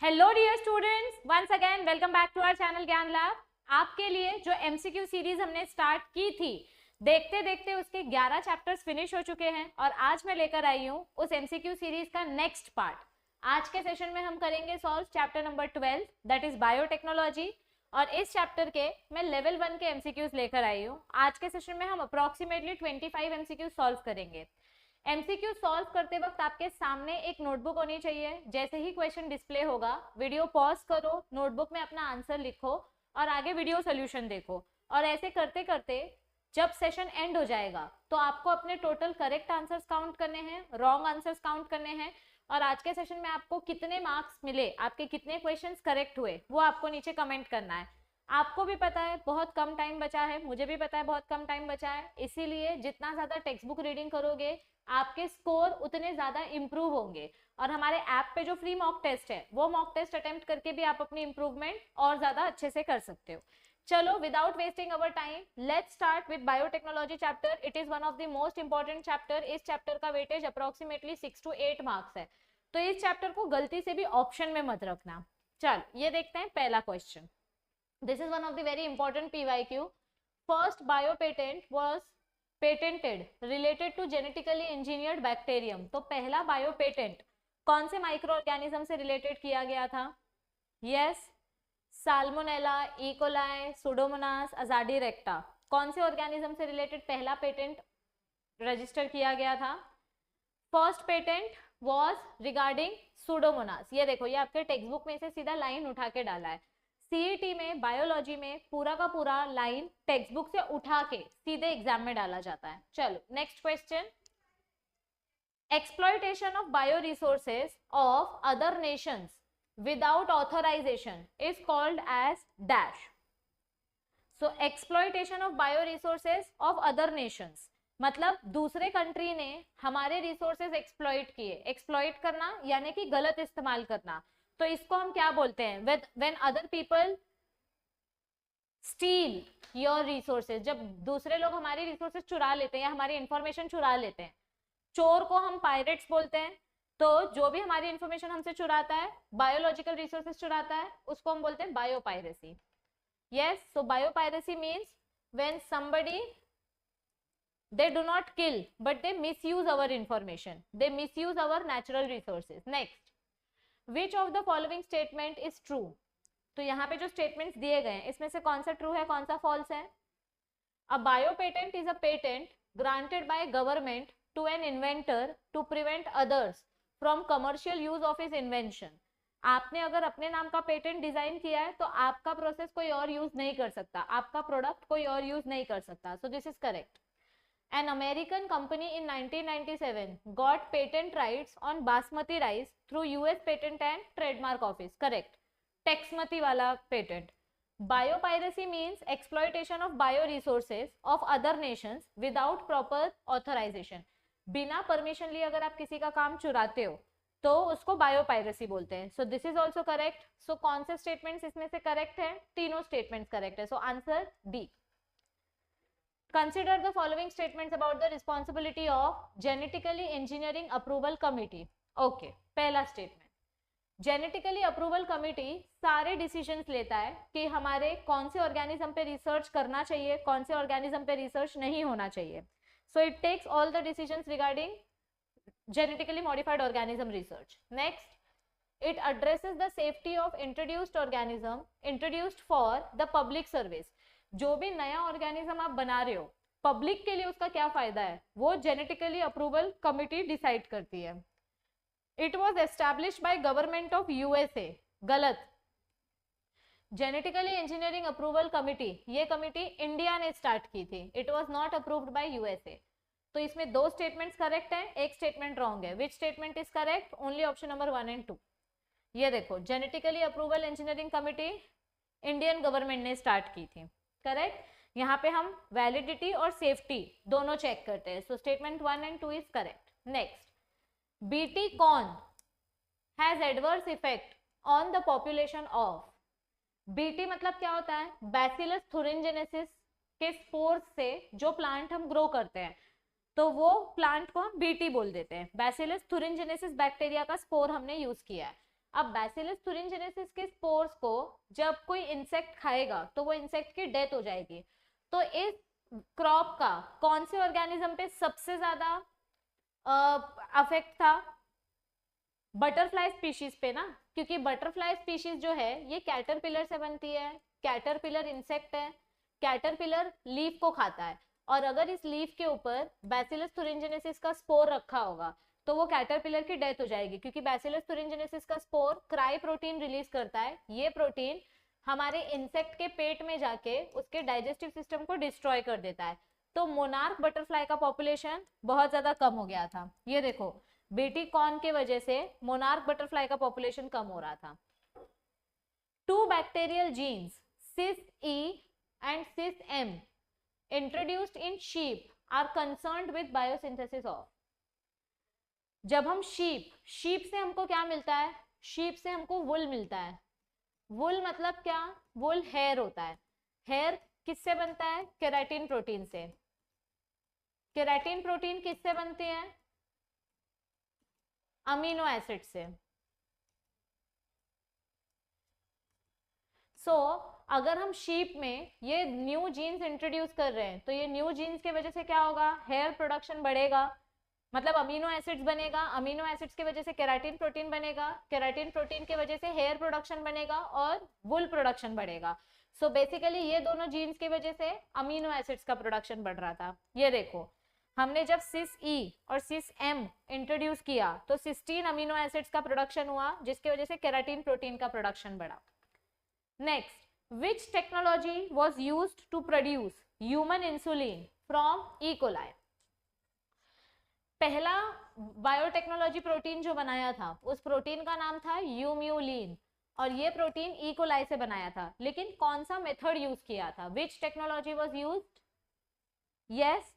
Hello dear students, once again welcome back to our channel Gyan lab. आपके लिए जो MCQ series हमने start की थी, देखते देखते उसके 11 चैप्टर्स फिनिश हो चुके हैं और आज मैं लेकर आई हूँ उस एमसीक्यू सीरीज का नेक्स्ट पार्ट। आज के सेशन में हम करेंगे solve chapter number 12 that is biotechnology. और इस चैप्टर के मैं लेवल 1 के एमसीक्यूज लेकर आई हूँ। आज के सेशन में हम अप्रोक्सीमेटली 25 एमसीक्यूज सॉल्व करेंगे। एमसीक्यू सॉल्व करते वक्त आपके सामने एक नोटबुक होनी चाहिए। जैसे ही क्वेश्चन डिस्प्ले होगा, वीडियो पॉज करो, नोटबुक में अपना आंसर लिखो और आगे वीडियो सोल्यूशन देखो। और ऐसे करते करते जब सेशन एंड हो जाएगा तो आपको अपने टोटल करेक्ट आंसर्स काउंट करने हैं, रॉन्ग आंसर्स काउंट करने हैं और आज के सेशन में आपको कितने मार्क्स मिले, आपके कितने क्वेश्चंस करेक्ट हुए, वो आपको नीचे कमेंट करना है। आपको भी पता है बहुत कम टाइम बचा है, मुझे भी पता है बहुत कम टाइम बचा है, इसीलिए जितना ज्यादा टेक्स्ट बुक रीडिंग करोगे आपके स्कोर उतने ज्यादा इंप्रूव होंगे। और हमारे ऐप पे जो फ्री मॉक टेस्ट है वो मॉक टेस्ट अटेम्प्ट करके भी आप अपनी इंप्रूवमेंट और ज्यादा अच्छे से कर सकते हो। चलो, without wasting our time let's start with biotechnology chapter. It is one of the most important chapter. इस चैप्टर का वेटेज अप्रोक्सीमेटली 6 to 8 मार्क्स है, तो इस चैप्टर को गलती से भी ऑप्शन में मत रखना। चल ये देखते हैं पहला question. This is one of the very important PYQ। First bio patent was patented related to genetically engineered bacterium. तो पहला बायो पेटेंट कौन से माइक्रो ऑर्गेनिज्म से रिलेटेड किया गया था? Yes, salmonella, E coli, pseudomonas, azadirachta. कौन से ऑर्गेनिज्म से रिलेटेड पहला पेटेंट रजिस्टर किया गया था? First patent was regarding Pseudomonas. ये देखो, ये आपके टेक्स्ट बुक में से सीधा लाइन उठा के डाला है। सीईटी में बायोलॉजी में पूरा का पूरा लाइन टेक्स्ट बुक से उठा के सीधे एग्जाम में डाला जाता है। चलो next question. Exploitation of bio resources of other nations without authorization is called as dash. So exploitation of bio resources of other nations मतलब दूसरे कंट्री ने हमारे रिसोर्सेज एक्सप्लॉइट किए। एक्सप्लॉइट करना यानी कि गलत इस्तेमाल करना, तो इसको हम क्या बोलते हैं? When other people steel your resources. जब दूसरे लोग हमारी रिसोर्सेज चुरा लेते हैं या हमारी इंफॉर्मेशन चुरा लेते हैं, चोर को हम पायरेट्स बोलते हैं। तो जो भी हमारी इंफॉर्मेशन हमसे चुराता है, बायोलॉजिकल रिसोर्सेज चुराता है, उसको हम बोलते हैं biopiracy. Yes, so biopiracy means when somebody they do not kill but they misuse our information, they misuse our natural resources. Next, which of the following statement is true? तो यहाँ पे जो statements दिए गए हैं इसमें से कौन सा ट्रू है, कौन सा फॉल्स है? A biopatent is a patent granted by government to an inventor to prevent others from commercial use of his invention. आपने अगर अपने नाम का पेटेंट डिजाइन किया है तो आपका प्रोसेस कोई और यूज नहीं कर सकता, आपका प्रोडक्ट कोई और यूज नहीं कर सकता। सो this is correct. An American company in 1997 got patent rights on basmati rice through US Patent and Trademark Office. Correct. Texmati wala patent. Biopiracy means exploitation of bioresources of other nations without proper authorization. बिना permission लिए अगर आप किसी का काम चुराते हो तो उसको बायोपायरेसी बोलते हैं। So this is also correct. So कौन से स्टेटमेंट्स इसमें से करेक्ट है? तीनों स्टेटमेंट्स करेक्ट है। So answer D. Consider the following statements about the responsibility of genetically engineering approval committee. Okay, पहला statement, genetically approval committee सारे decisions लेता है कि हमारे कौन से organism पे research करना चाहिए, कौन से organism पे research नहीं होना चाहिए. So it takes all the decisions regarding genetically modified organism research. Next, it addresses the safety of introduced organism introduced for the public service. जो भी नया ऑर्गेनिज्म आप बना रहे हो, पब्लिक के लिए उसका क्या फायदा है, वो जेनेटिकली अप्रूवल कमिटी डिसाइड करती है। It was established by government of USA. गलत। जेनेटिकली इंजीनियरिंग अप्रूवल कमिटी, ये कमिटी इंडिया ने स्टार्ट की थी। It was not approved by USA. तो इसमें दो स्टेटमेंट्स करेक्ट है, एक स्टेटमेंट रॉन्ग है। Which statement is correct? Only option number 1 and 2। ये देखो, genetically approval engineering committee Indian government ने स्टार्ट की थी। करेक्ट। यहाँ पे हम वैलिडिटी और सेफ्टी दोनों चेक करते हैं। So statement 1 and 2 is correct. Next, BT corn has adverse effect on the population of. BT मतलब क्या होता है? बैसिलस थुरिनजेनेसिस के स्पोर्स से जो प्लांट हम ग्रो करते हैं तो वो प्लांट को हम बीटी बोल देते हैं। बैसिलस थुरिनजेनेसिस बैक्टीरिया का स्पोर हमने यूज किया है। अब बैसिलस thuringiensis के स्पोर्स को जब कोई इंसेक्ट खाएगा तो वो इंसेक्ट की डेथ हो जाएगी। तो इस क्रॉप का कौन से ऑर्गेनिज्म पे सबसे ज्यादा अफेक्ट था? बटरफ्लाई स्पीशीज पे ना, क्योंकि बटरफ्लाई स्पीशीज जो है ये कैटरपिलर से बनती है। कैटरपिलर इंसेक्ट है, कैटरपिलर लीफ को खाता है, और अगर इस लीफ के ऊपर बैसिलस thuringiensis का स्पोर रखा होगा तो वो कैटरपिलर की डेथ हो जाएगी, क्योंकि बैसिलस thuringiensis का स्पोर क्राई प्रोटीन रिलीज करता है। ये प्रोटीन हमारे इंसेक्ट के पेट में जाके उसके डाइजेस्टिव सिस्टम को डिस्ट्रॉय कर देता है। तो मोनार्क बटरफ्लाई का पॉपुलेशन बहुत ज्यादा कम हो गया था। ये देखो, बेटी कॉर्न के वजह से मोनार्क बटरफ्लाई का पॉपुलेशन कम हो रहा था। 2 bacterial genes cis E and cis M introduced in sheep are concerned with biosynthesis of। जब हम शीप से हमको क्या मिलता है? शीप से हमको वुल मिलता है। वुल मतलब क्या? वुल हेयर होता है। हेयर किससे बनता है? केराटिन प्रोटीन से। केराटिन प्रोटीन किससे बनती है? अमीनो एसिड से। अगर हम शीप में ये न्यू जीन्स इंट्रोड्यूस कर रहे हैं तो ये न्यू जीन्स की वजह से क्या होगा? हेयर प्रोडक्शन बढ़ेगा, मतलब अमीनो एसिड्स बनेगा, अमीनो एसिड्स की वजह से केराटिन प्रोटीन बनेगा, केराटिन प्रोटीन की वजह से हेयर प्रोडक्शन बनेगा और वुल प्रोडक्शन बढ़ेगा। सो बेसिकली ये दोनों जीन्स की वजह से अमीनो एसिड्स का प्रोडक्शन बढ़ रहा था। ये देखो, हमने जब सिस E और सिस M इंट्रोड्यूस किया तो सिस्टीन अमीनो एसिड्स का प्रोडक्शन हुआ, जिसकी वजह से केराटिन प्रोटीन का प्रोडक्शन बढ़ा। Next, which technology was used to produce human insulin from E. coli? पहला बायोटेक्नोलॉजी प्रोटीन जो बनाया था उस प्रोटीन का नाम था यूम्यूलिन, और ये प्रोटीन ई कोलाई से बनाया था। लेकिन कौन सा मेथड यूज किया था? Which technology was used? Yes,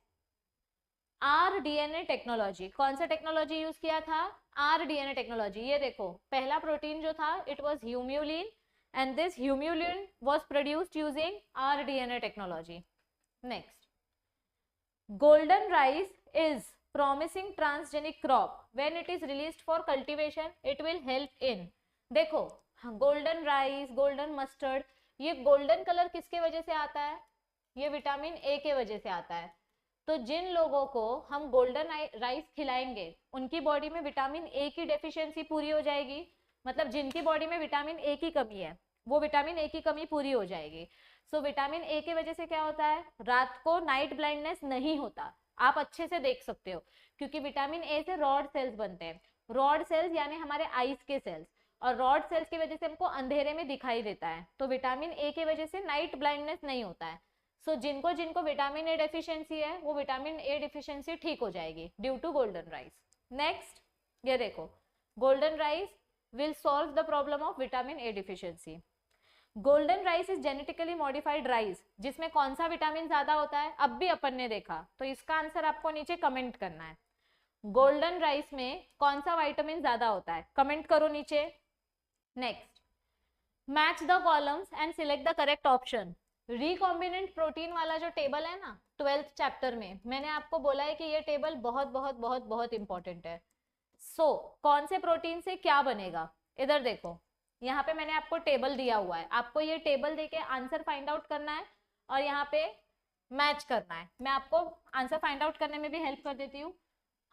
rDNA technology. कौन सा टेक्नोलॉजी यूज किया था? rDNA technology. ये देखो, पहला प्रोटीन जो था it was humulin and this humulin was produced using rDNA technology. Next, golden rice is promising transgenic crop when it is released for cultivation it will help in। देखो, golden rice, golden mustard, ये golden colour किसके वजह से आता है? ये vitamin A के वजह से आता है। तो जिन लोगों को हम गोल्डन राइस खिलाएंगे उनकी बॉडी में विटामिन ए की डेफिशिएंसी पूरी हो जाएगी, मतलब जिनकी बॉडी में विटामिन ए की कमी है वो विटामिन ए की कमी पूरी हो जाएगी। सो विटामिन ए की वजह से क्या होता है? रात को नाइट ब्लाइंडनेस नहीं होता, आप अच्छे से देख सकते हो, क्योंकि विटामिन ए से रॉड सेल्स बनते हैं। रॉड सेल्स यानी हमारे आईज के सेल्स, और रॉड सेल्स की वजह से हमको अंधेरे में दिखाई देता है। तो विटामिन ए की वजह से नाइट ब्लाइंडनेस नहीं होता है। सो जिनको जिनको विटामिन ए डेफिशिएंसी है वो विटामिन ए डेफिशिएंसी ठीक हो जाएगी due to golden rice. Next, ये देखो, golden rice will solve the problem of vitamin A deficiency. Golden rice is genetically modified rice, जिसमें कौन सा विटामिन ज्यादा होता है? अब भी अपन ने देखा, तो इसका आंसर आपको नीचे कमेंट करना है। गोल्डन राइस में कौन सा विटामिन ज्यादा होता है? कमेंट करो नीचे। Next, match the columns and select the correct option. Recombinant protein वाला जो टेबल है ना 12th चैप्टर में, मैंने आपको बोला है कि ये टेबल बहुत बहुत बहुत बहुत इंपॉर्टेंट है। कौन से प्रोटीन से क्या बनेगा? इधर देखो, यहाँ पे मैंने आपको टेबल दिया हुआ है, आपको ये टेबल देके आंसर फाइंड आउट करना है और यहाँ पे मैच करना है। मैं आपको आंसर फाइंड आउट करने में भी हेल्प कर देती हूँ।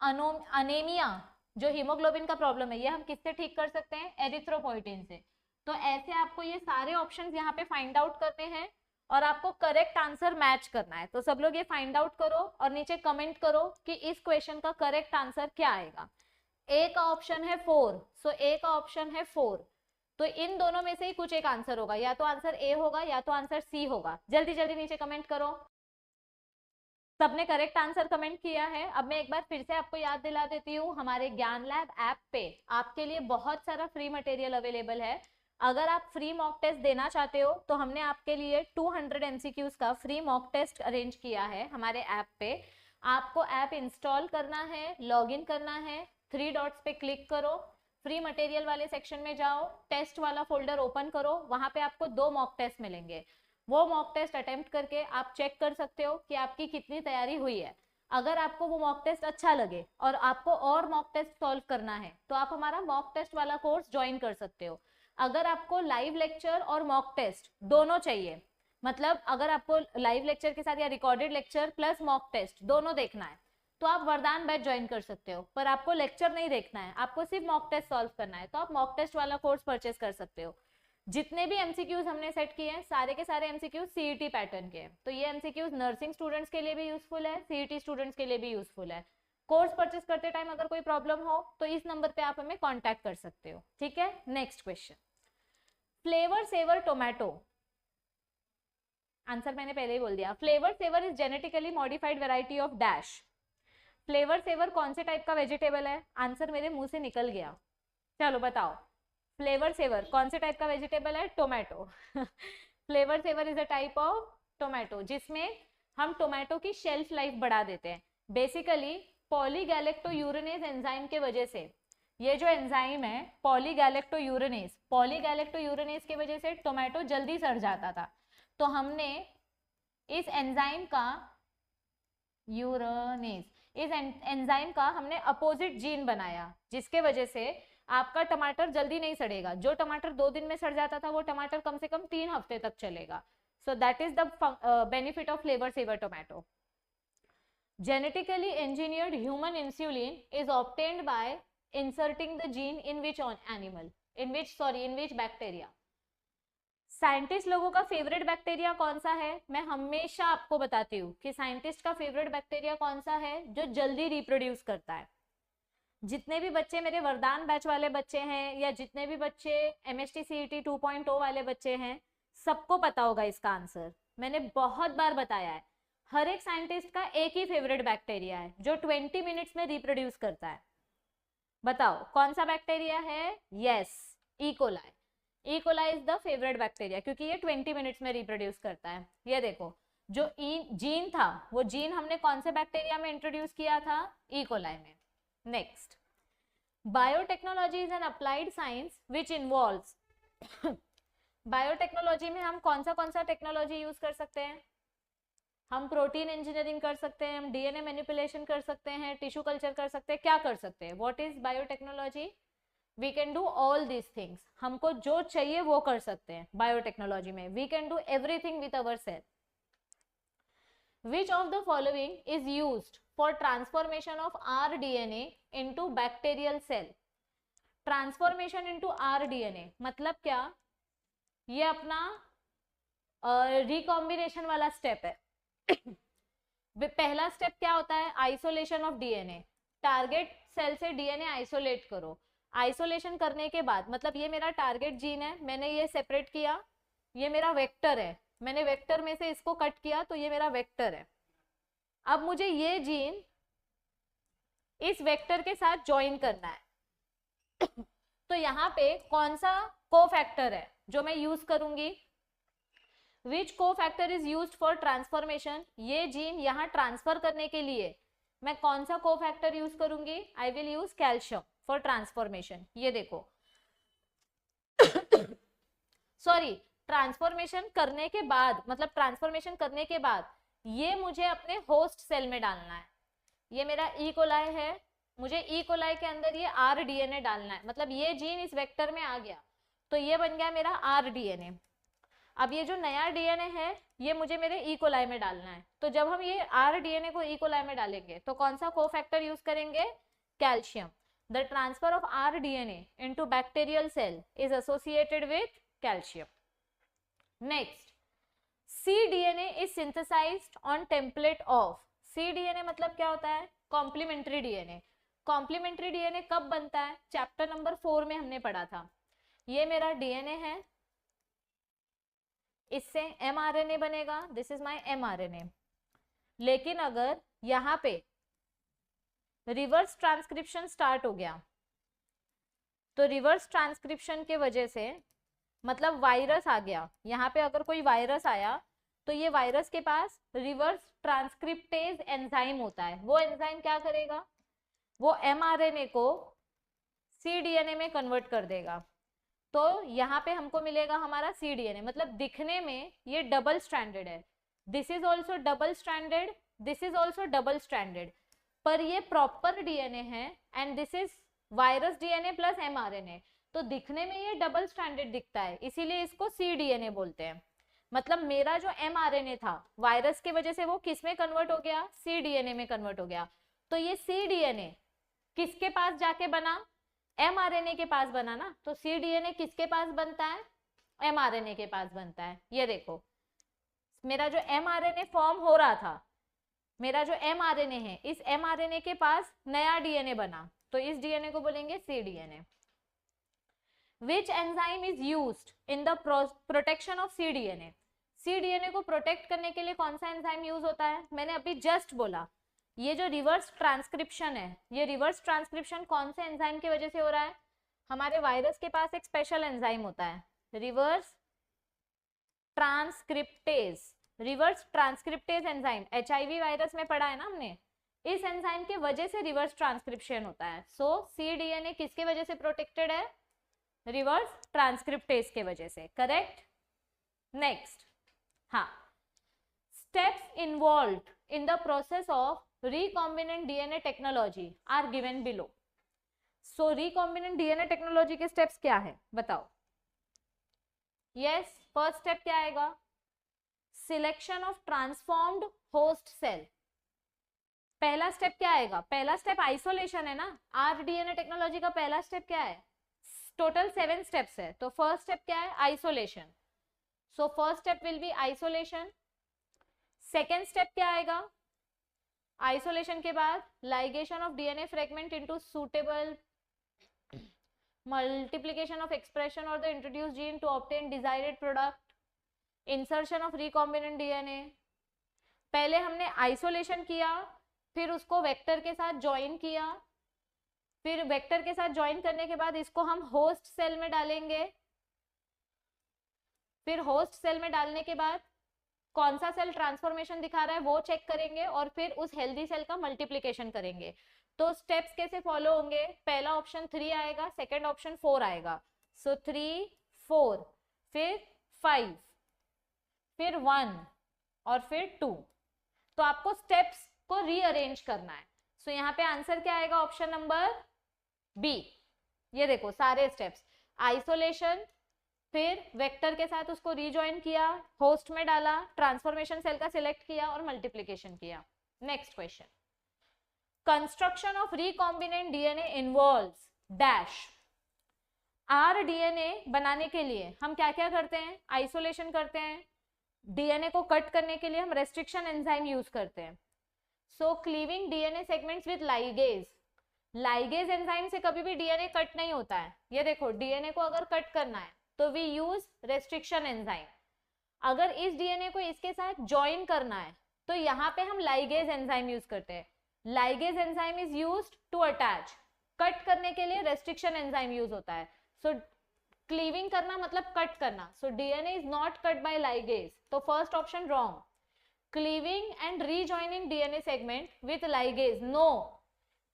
अनेमिया जो हीमोग्लोबिन का प्रॉब्लम है, ये हम किससे ठीक कर सकते हैं? एरिथ्रोपोइटिन से। तो ऐसे आपको ये सारे ऑप्शंस यहाँ पे फाइंड आउट करने हैं और आपको करेक्ट आंसर मैच करना है। तो सब लोग ये फाइंड आउट करो और नीचे कमेंट करो कि इस क्वेश्चन का करेक्ट आंसर क्या आएगा। ए का ऑप्शन है 4, सो ए का ऑप्शन है 4, तो इन दोनों में से ही कुछ एक आंसर होगा, या तो आंसर ए होगा या तो आंसर सी होगा। जल्दी जल्दी नीचे कमेंट करो। सबने करेक्ट आंसर कमेंट किया है। अब मैं एक बार फिर से आपको याद दिला देती हूँ, हमारे ज्ञान लैब ऐप पे आपके लिए बहुत सारा फ्री मटेरियल अवेलेबल है। अगर आप फ्री मॉक टेस्ट देना चाहते हो तो हमने आपके लिए 200 MCQs का फ्री मॉक टेस्ट अरेंज किया है हमारे ऐप पे। आपको ऐप इंस्टॉल करना है, लॉगिन करना है, 3 डॉट्स पे क्लिक करो, फ्री मटेरियल वाले सेक्शन में जाओ, टेस्ट वाला फोल्डर ओपन करो, वहां पे आपको 2 मॉक टेस्ट मिलेंगे। वो मॉक टेस्ट अटेम्प्ट करके आप चेक कर सकते हो कि आपकी कितनी तैयारी हुई है। अगर आपको वो मॉक टेस्ट अच्छा लगे और आपको और मॉक टेस्ट सॉल्व करना है तो आप हमारा मॉक टेस्ट वाला कोर्स ज्वाइन कर सकते हो। अगर आपको लाइव लेक्चर और मॉक टेस्ट दोनों चाहिए, मतलब अगर आपको लाइव लेक्चर के साथ या recorded lecture plus mock test दोनों देखना है तो आप वरदान बैच ज्वाइन कर सकते हो। पर आपको लेक्चर नहीं देखना है, आपको सिर्फ मॉक टेस्ट सॉल्व करना है, तो आप मॉक टेस्ट वाला कोर्स परचेस कर सकते हो। जितने भी एमसीक्यूज हमने सेट किए हैं सारे के सारे एमसीक्यूज सीईटी पैटर्न के हैं, तो ये एमसीक्यूज नर्सिंग स्टूडेंट्स के लिए भी यूजफुल है, सीईटी स्टूडेंट्स के लिए भी यूजफुल है। कोर्स परचेस करते टाइम अगर कोई प्रॉब्लम हो तो इस नंबर पे आप हमें कांटेक्ट कर सकते हो, ठीक है। Next question, Flavr Savr tomato. Answer मैंने पहले ही बोल दिया, Flavr Savr is genetically modified variety of dash. Flavr Savr कौन से टाइप का वेजिटेबल है? आंसर मेरे मुंह से निकल गया, चलो बताओ। फ्लेवर सेवर कौन से टाइप का वेजिटेबल है? Tomato. Flavr Savr is a type of tomato जिसमें हम टोमेटो की शेल्फ लाइफ बढ़ा देते हैं। बेसिकली पॉलीगैलेक्टोयूरेनेज एंजाइम के वजह से, ये जो एंजाइम है पॉलीगैलेक्टोयूरेनेज, पॉलीगैलेक्टोयूरेनेज की वजह से टोमेटो जल्दी सड़ जाता था। तो हमने इस एंजाइम का यूरेनेज, इस एंजाइम का हमने अपोजिट जीन बनाया जिसके वजह से आपका टमाटर जल्दी नहीं सड़ेगा। जो टमाटर 2 दिन में सड़ जाता था वो टमाटर कम से कम 3 हफ्ते तक चलेगा। So that is the benefit of flavour Savr tomato. Genetically engineered human insulin is obtained by inserting the gene in which animal, in which bacteria. Scientist लोगों का फेवरेट बैक्टीरिया कौन सा है? मैं हमेशा आपको बताती हूँ कि साइंटिस्ट का फेवरेट बैक्टीरिया कौन सा है? जो जल्दी रिप्रोड्यूस करता है। जितने भी बच्चे मेरे वरदान बैच वाले बच्चे हैं या जितने भी बच्चे MHT CET 2.0 वाले बच्चे हैं, सबको पता होगा इसका आंसर। मैंने बहुत बार बताया है, हर एक साइंटिस्ट का एक ही फेवरेट बैक्टीरिया है जो 20 मिनट्स में रिप्रोड्यूस करता है। बताओ कौन सा बैक्टीरिया है? Yes, E coli. E coli is the favourite bacteria क्योंकि ये 20 मिनट्स में रिप्रोड्यूस करता है। ये देखो, जो जीन था वो जीन हमने कौन से बैक्टीरिया में इंट्रोड्यूस किया था? ई कोलाई में। Next, biotechnology is an applied science which involves. Biotechnology में हम कौन सा टेक्नोलॉजी यूज कर सकते हैं? हम प्रोटीन इंजीनियरिंग कर सकते हैं, हम डीएनए मैनिपुलेशन कर सकते हैं, टिश्यू कल्चर कर सकते हैं, क्या कर सकते हैं? What is biotechnology? We can do all these things. हमको जो चाहिए वो कर सकते हैं बायोटेक्नोलॉजी में। We can do everything with our cell. Which of the following is used for transformation of rDNA into bacterial cell? Transformation into rDNA मतलब क्या? ये अपना रिकॉम्बिनेशन वाला स्टेप है। पहला स्टेप क्या होता है? Isolation of DNA. Target cell से डीएनए आइसोलेट करो। आइसोलेशन करने के बाद, मतलब ये मेरा टारगेट जीन है, मैंने ये सेपरेट किया, ये मेरा वेक्टर है, मैंने वेक्टर में से इसको कट किया तो ये मेरा वेक्टर है। अब मुझे ये जीन इस वेक्टर के साथ ज्वाइन करना है। तो यहाँ पे कौन सा कोफैक्टर है जो मैं यूज करूंगी? Which cofactor is used for transformation? ये जीन यहाँ ट्रांसफर करने के लिए मैं कौन सा कोफैक्टर यूज करूंगी? I will use calcium for transformation. ये देखो, सॉरी, ट्रांसफॉर्मेशन करने के बाद, मतलब ट्रांसफॉर्मेशन करने के बाद ये मुझे अपने होस्ट सेल में डालना है। ये मेरा ई कोलाई है, मुझे ई कोलाई के अंदर ये rDNA डालना है, मतलब ये जीन इस वेक्टर में आ गया तो ये बन गया मेरा rDNA। अब ये जो नया डीएनए है ये मुझे मेरे ई कोलाई में डालना है। तो जब हम ये rDNA को ई कोलाई में डालेंगे तो कौन सा कोफैक्टर यूज करेंगे? Calcium. The transfer of rDNA into bacterial cell is associated with calcium. Next, cDNA is synthesized on template of. cDNA मतलब क्या होता है? Complementary DNA. कॉम्प्लीमेंट्री डीएनए कब बनता है? चैप्टर नंबर 4 में हमने पढ़ा था। ये मेरा डीएनए है, इससे mRNA बनेगा, दिस इज माय mRNA। लेकिन अगर यहाँ पे रिवर्स ट्रांसक्रिप्शन स्टार्ट हो गया तो रिवर्स ट्रांसक्रिप्शन के वजह से, मतलब वायरस आ गया, यहाँ पे अगर कोई वायरस आया तो ये वायरस के पास रिवर्स ट्रांसक्रिप्टेज एंजाइम होता है। वो एंजाइम क्या करेगा? वो mRNA को cDNA में कन्वर्ट कर देगा। तो यहाँ पे हमको मिलेगा हमारा cDNA, मतलब दिखने में ये डबल स्ट्रैंडेड है। This is also double stranded, this is also double stranded, पर ये प्रॉपर डीएनए है and this is virus DNA plus mRNA, तो दिखने में ये डबल स्ट्रैंडेड दिखता है, इसीलिए इसको सी डीएनए बोलते हैं। मतलब मेरा जो एमआरएनए था वायरस की वजह से वो किस में कन्वर्ट हो गया, सी डीएनए में कन्वर्ट हो गया। तो ये सी डीएनए किसके पास जाके बना, एमआरएनए के पास बना ना, तो सी डीएनए किसके पास बनता है, एमआरएनए के पास बनता है। ये देखो मेरा जो एमआरएनए फॉर्म हो रहा था, मेरा जो एमआरएनए है, इस एमआरएनए के पास नया डीएनए बना, तो इस डीएनए को बोलेंगे सी DNA. Which enzyme is used in the protection of cDNA? cDNA को प्रोटेक्ट करने के लिए कौन सा एंजाइम यूज होता है, मैंने अभी जस्ट बोला, ये जो रिवर्स ट्रांसक्रिप्शन है, ये रिवर्स ट्रांसक्रिप्शन कौन से एंजाइम की वजह से हो रहा है, हमारे वायरस के पास एक स्पेशल एंजाइम होता है, reverse transcriptase. Reverse transcriptase enzyme HIV virus में पढ़ा है ना हमने, इस एंजाइम की वजह से रिवर्स ट्रांसक्रिप्शन होता है। सो cDNA किसके वजह से प्रोटेक्टेड है, रिवर्स ट्रांसक्रिप्टेज के वजह से, करेक्ट। नेक्स्ट, हाँ, steps involved in the process of recombinant DNA technology are given below. So recombinant DNA technology के स्टेप्स क्या है बताओ। यस, फर्स्ट स्टेप क्या आएगा, selection of transformed host cell. पहला स्टेप क्या आएगा, पहला स्टेप आइसोलेशन है ना, आरडीएनए टेक्नोलॉजी का पहला स्टेप क्या है, टोटल 7 स्टेप्स है, तो फर्स्ट स्टेप क्या है, isolation. So first step will be isolation. Second step क्या आएगा, आइसोलेशन के बाद ligation of DNA fragment into suitable multiplication of expression और the introduce gene to obtain desired product, insertion of recombinant DNA. पहले हमने isolation किया, फिर उसको वेक्टर के साथ ज्वाइन किया, फिर वेक्टर के साथ ज्वाइन करने के बाद इसको हम होस्ट सेल में डालेंगे, फिर होस्ट सेल में डालने के बाद कौन सा सेल ट्रांसफॉर्मेशन दिखा रहा है वो चेक करेंगे, और फिर उस हेल्दी सेल का मल्टीप्लिकेशन करेंगे। तो स्टेप्स कैसे फॉलो होंगे, पहला ऑप्शन 3 आएगा, सेकंड ऑप्शन 4 आएगा। सो 3 4 फिर 5 फिर 1 और फिर 2। तो आपको स्टेप्स को रीअरेंज करना है। सो यहाँ पे आंसर क्या आएगा, ऑप्शन नंबर बी। ये देखो सारे स्टेप्स, आइसोलेशन, फिर वेक्टर के साथ उसको रीजॉइन किया, होस्ट में डाला, ट्रांसफॉर्मेशन सेल का सिलेक्ट किया और मल्टीप्लिकेशन किया। Next question, construction of recombinant DNA involves dash. RDNA बनाने के लिए हम क्या क्या करते हैं, आइसोलेशन करते हैं, डीएनए को कट करने के लिए हम रेस्ट्रिक्शन एंजाइम यूज करते हैं। So cleaving DNA segments with ligase, ligase enzyme से कभी भी डीएनए कट नहीं होता है। ये देखो डीएनए को अगर कट करना है तो वी यूज रेस्ट्रिक्शन एंजाइम, अगर इस डीएनए को इसके साथ ज्वाइन करना है तो यहाँ पे हम लाइगेज एंजाइम यूज करते हैं। Ligase enzyme is used to attach, cut करने के लिए रेस्ट्रिक्शन एंजाइम यूज होता है। सो क्लीविंग करना मतलब कट करना, so DNA is not cut by ligase, तो first option wrong. Cleaving and rejoining DNA segment with ligase, no,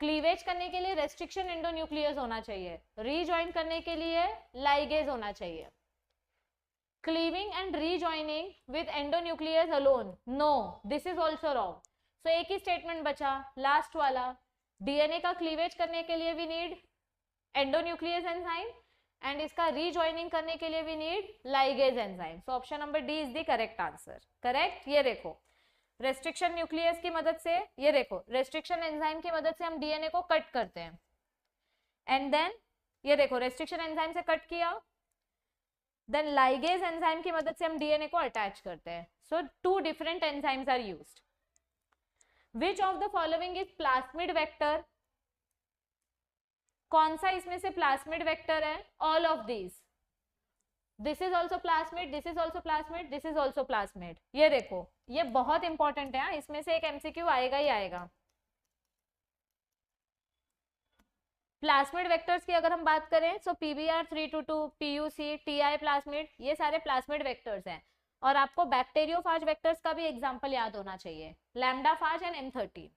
cleavage करने के लिए रेस्ट्रिक्शन एंडोन्यूक्लियस होना चाहिए, रीजॉइन करने के लिए लाइगेज होना चाहिए। Cleaving and rejoining with endonuclease alone, no, this is also wrong. So एक ही स्टेटमेंट बचा लास्ट वाला, डीएनए का क्लीवेज करने के लिए we need endonuclease enzyme and इसका रीजॉइनिंग करने के लिए we need ligase enzyme. So option number D is the correct answer, correct. ये देखो रेस्ट्रिक्शन न्यूक्लियस की मदद से, ये देखो रेस्ट्रिक्शन एंजाइम की मदद से हम डीएनए को कट करते हैं, एंड देन ये देखो रेस्ट्रिक्शन एंजाइम से कट किया, देन लाइगेज एंजाइम की मदद से हम डीएनए को अटैच करते हैं। So 2 different enzymes are used. Which of the following is plasmid vector, कौन सा इसमें से प्लास्मिड वेक्टर है, all of these, this is also plasmid, this is also plasmid, this is also plasmid. ये देखो ये बहुत इंपॉर्टेंट है, इसमें से एक एमसीक्यू आएगा ही आएगा। प्लास्मिड वेक्टर्स की अगर हम बात करें सो PBr322, PUC, TI प्लास्मिड, ये सारे प्लास्मिड वेक्टर्स हैं। और आपको बैक्टीरियोफाज वेक्टर्स का भी एग्जांपल याद होना चाहिए, lambda phage and M13।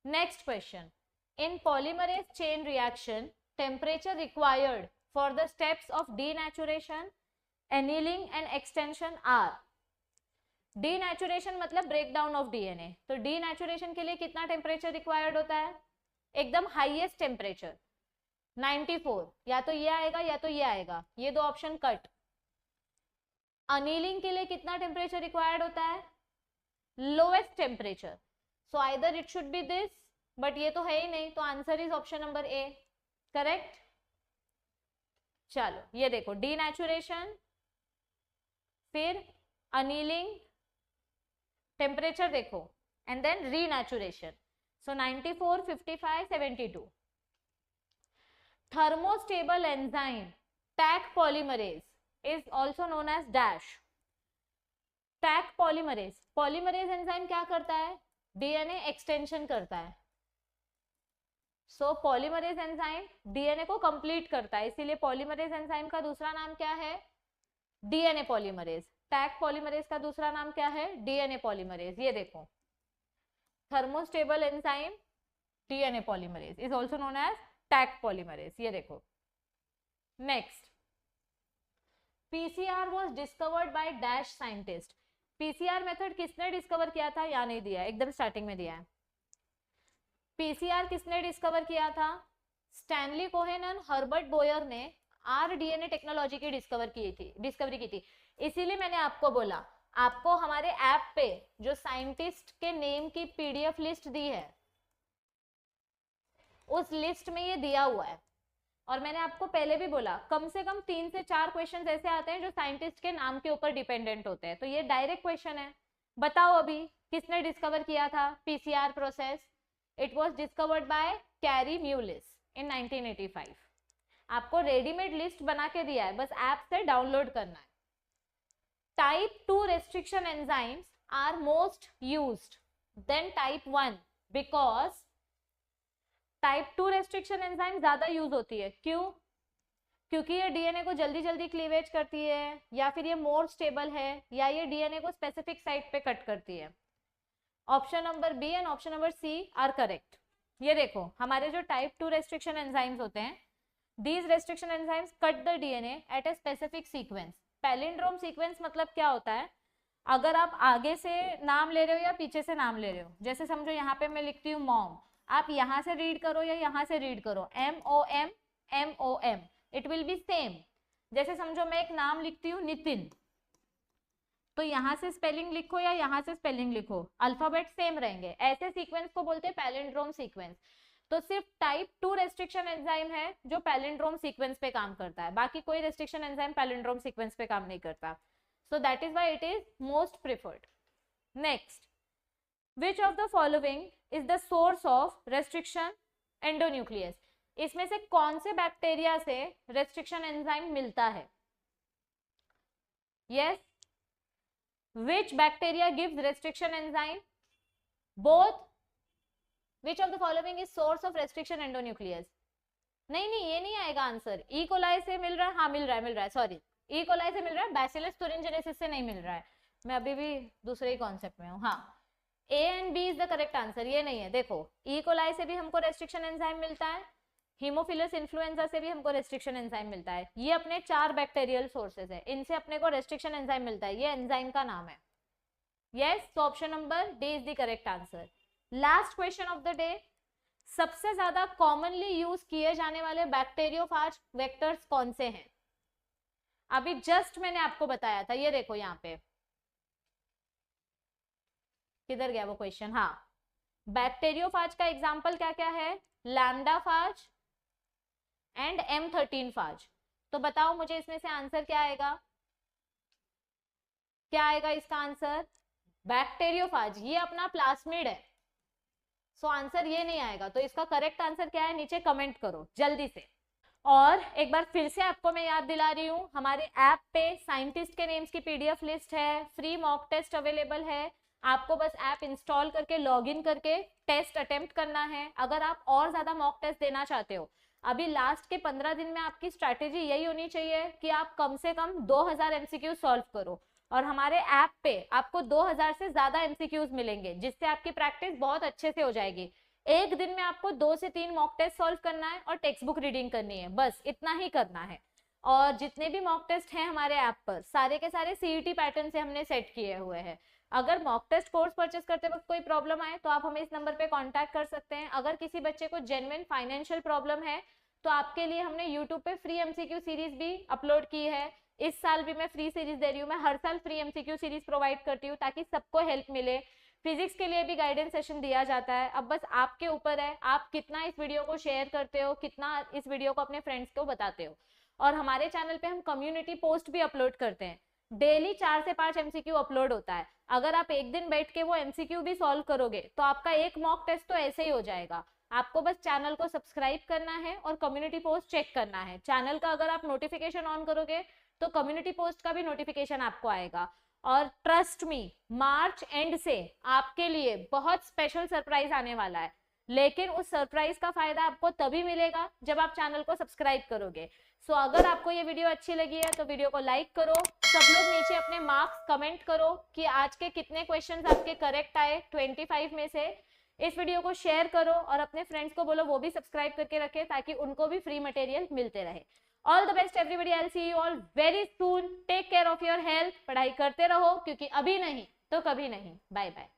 Next question, in polymerase chain reaction temperature required for the steps of denaturation, annealing and extension are। Denaturation मतलब ब्रेक डाउन ऑफ डीएनए। तो डीनेचुरेशन के लिए कितना टेम्परेचर रिक्वायर्ड होता है? एकदम हाईएस्ट टेम्परेचर 94, या तो ये आएगा या तो ये आएगा, ये दो ऑप्शन कट। अनीलिंग के लिए कितना टेम्परेचर रिक्वायर्ड होता है? Lowest temperature, so either it should be this, but ये तो है ही नहीं, तो answer is option number A, correct. चलो ये देखो, डीनेचुरेशन, फिर अनीलिंग, टेम्परेचर देखो, and then renaturation. So 94, 55, 72। Thermostable enzyme Taq polymerase is also known as dash. Taq polymerase, polymerase enzyme क्या करता है? डीएनए एक्सटेंशन करता है। सो पॉलीमरेज एंजाइम डीएनए को कंप्लीट करता है, इसीलिए पॉलीमरेज एंजाइम का दूसरा नाम क्या है? DNA polymerase. टैग पॉलीमरेज का दूसरा नाम क्या है? DNA polymerase. ये देखो, thermostable enzyme DNA polymerase is also known as Taq polymerase. ये देखो, next, PCR was discovered by dash scientist. PCR method किसने डिस्कवर किया था? या नहीं दिया, एकदम स्टार्टिंग में दिया है। पीसीआर किसने डिस्कवर किया था? स्टैनली कोहेन और हर्बर्ट बोयर ने आरडीएनए टेक्नोलॉजी की डिस्कवरी की थी। इसीलिए मैंने आपको बोला, आपको हमारे ऐप पे जो साइंटिस्ट के नेम की पीडीएफ लिस्ट दी है, उस लिस्ट में ये दिया हुआ है। और मैंने आपको पहले भी बोला, कम से कम 3 से 4 क्वेश्चन ऐसे आते हैं जो साइंटिस्ट के नाम के ऊपर डिपेंडेंट होते हैं। तो ये डायरेक्ट क्वेश्चन है, बताओ अभी किसने डिस्कवर किया था PCR process? It was discovered by Kary Mullis in 1985। आपको रेडीमेड लिस्ट बना के दिया है, बस ऐप से डाउनलोड करना है। Type 2 restriction enzymes are most used than type 1 because type 2 restriction enzyme ज्यादा यूज होती है। क्यों? क्योंकि ये डीएनए को जल्दी जल्दी क्लीवेज करती है, या फिर ये मोर स्टेबल है, या ये डीएनए को स्पेसिफिक साइट पे कट करती है। Option number B and option number C are correct. ये देखो, हमारे जो टाइप 2 रेस्ट्रिक्शन एंजाइम्स होते हैं, these restriction enzymes cut the DNA at a specific sequence. Palindrome sequence मतलब क्या होता है? अगर आप आगे से नाम ले रहे हो या पीछे से नाम ले रहे हो, जैसे समझो यहाँ पे मैं लिखती हूँ मॉम, आप यहाँ से रीड करो या यहाँ से रीड करो, MOM MOM, it will be same. जैसे समझो मैं एक नाम लिखती हूँ नितिन, तो यहाँ से स्पेलिंग लिखो या यहाँ से स्पेलिंग लिखो, अल्फाबेट सेम रहेंगे। ऐसे सीक्वेंस को बोलते हैं पैलिंड्रोम सीक्वेंस। तो सिर्फ टाइप 2 रेस्ट्रिक्शन एंजाइम है जो पैलिंड्रोम सीक्वेंस पे काम करता है, बाकी कोई रेस्ट्रिक्शन एंजाइम पैलिंड्रोम सीक्वेंस पे काम नहीं करता। So that is why it is most preferred. Next, which of the following is the source of restriction endonuclease? इसमें से कौन से बैक्टीरिया से रेस्ट्रिक्शन एंजाइम मिलता है? Yes, which bacteria gives restriction enzyme? Both. Which of the following is source of restriction endonuclease? नहीं, ये नहीं आएगा आंसर। ई कोलाई से मिल रहा है, हाँ मिल रहा है, सॉरी, ई कोलाई से मिल रहा है, बैसिलस thuringiensis से नहीं मिल रहा है। मैं अभी भी दूसरे ही कॉन्सेप्ट में हूँ। हाँ, A and B is the correct answer, ये नहीं है। देखो, ई कोलाई से भी हमको रेस्ट्रिक्शन एंजाइम मिलता है, हीमोफिलस इन्फ्लुएंजा से भी हमको रेस्ट्रिक्शन एंजाइम मिलता है। ये अपने 4 बैक्टीरियल सोर्सेज है, इनसे अपने को रेस्ट्रिक्शन एंजाइम मिलता है, ये एंजाइम का नाम है। यस, तो option number D is the correct answer. Last question of the day, सबसे ज्यादा कॉमनली यूज किए जाने वाले बैक्टीरियोफाज वेक्टर्स कौन से हैं? अभी जस्ट मैंने आपको बताया था, ये देखो यहाँ पे, किधर गया वो क्वेश्चन? हाँ, बैक्टीरियोफाज का एग्जांपल क्या क्या है? लैम्डाफाज एंड M13 फाज। तो बताओ मुझे इसमें से आंसर क्या आएगा? क्या आएगा इसका आंसर? बैक्टीरियोफाज। ये अपना प्लास्मिड है, सो आंसर ये नहीं आएगा। तो इसका करेक्ट आंसर क्या है, नीचे कमेंट करो जल्दी से। और एक बार फिर से आपको मैं याद दिला रही हूँ, हमारे ऐप पे साइंटिस्ट के नेम्स की पीडीएफ लिस्ट है, फ्री मॉक टेस्ट अवेलेबल है। आपको बस ऐप इंस्टॉल करके लॉगिन करके टेस्ट अटेम्प्ट करना है। अगर आप और ज्यादा मॉक टेस्ट देना चाहते हो, अभी लास्ट के 15 दिन में आपकी स्ट्रैटेजी यही होनी चाहिए कि आप कम से कम 2000 MCQ सॉल्व करो। और हमारे ऐप पे आपको 2000 से ज्यादा MCQs मिलेंगे, जिससे आपकी प्रैक्टिस बहुत अच्छे से हो जाएगी। एक दिन में आपको 2 से 3 मॉक टेस्ट सॉल्व करना है और टेक्स्ट बुक रीडिंग करनी है, बस इतना ही करना है। और जितने भी मॉक टेस्ट हैं हमारे ऐप पर, सारे के सारे CET पैटर्न से हमने सेट किए हुए हैं। अगर मॉक टेस्ट कोर्स परचेस करते वक्त कोई प्रॉब्लम आए तो आप हमें इस नंबर पे कांटेक्ट कर सकते हैं। अगर किसी बच्चे को जेन्युइन फाइनेंशियल प्रॉब्लम है तो आपके लिए हमने यूट्यूब पे फ्री एमसीक्यू सीरीज भी अपलोड की है। इस साल भी मैं फ्री सीरीज दे रही हूँ, मैं हर साल फ्री एमसीक्यू सीरीज प्रोवाइड करती हूँ ताकि सबको हेल्प मिले। फिजिक्स के लिए भी गाइडेंस सेशन दिया जाता है। अब बस आपके ऊपर है, आप कितना इस वीडियो को शेयर करते हो, कितना इस वीडियो को अपने फ्रेंड्स को बताते हो। और हमारे चैनल पे हम कम्युनिटी पोस्ट भी अपलोड करते हैं, डेली 4 से 5 एमसीक्यू अपलोड होता है। अगर आप एक दिन बैठ के वो एमसीक्यू भी सॉल्व करोगे तो आपका एक मॉक टेस्ट तो ऐसे ही हो जाएगा। आपको बस चैनल को सब्सक्राइब करना है और कम्युनिटी पोस्ट चेक करना है। चैनल का अगर आप नोटिफिकेशन ऑन करोगे तो कम्युनिटी पोस्ट का भी नोटिफिकेशन आपको आएगा। और ट्रस्ट मी, मार्च एंड से आपके लिए बहुत स्पेशल सरप्राइज आने वाला है, लेकिन उस सरप्राइज का फायदा आपको तभी मिलेगा जब आप चैनल को सब्सक्राइब करोगे। सो अगर आपको ये वीडियो अच्छी लगी है तो वीडियो को लाइक करो। सब लोग नीचे अपने मार्क्स कमेंट करो कि आज के कितने क्वेश्चंस आपके करेक्ट आए 25 में से। इस वीडियो को शेयर करो और अपने फ्रेंड्स को बोलो वो भी सब्सक्राइब करके रखें ताकि उनको भी फ्री मटेरियल मिलते रहे। All the best everybody, I will see you all very soon. Take care of your health. पढ़ाई करते रहो क्योंकि अभी नहीं तो कभी नहीं। Bye bye.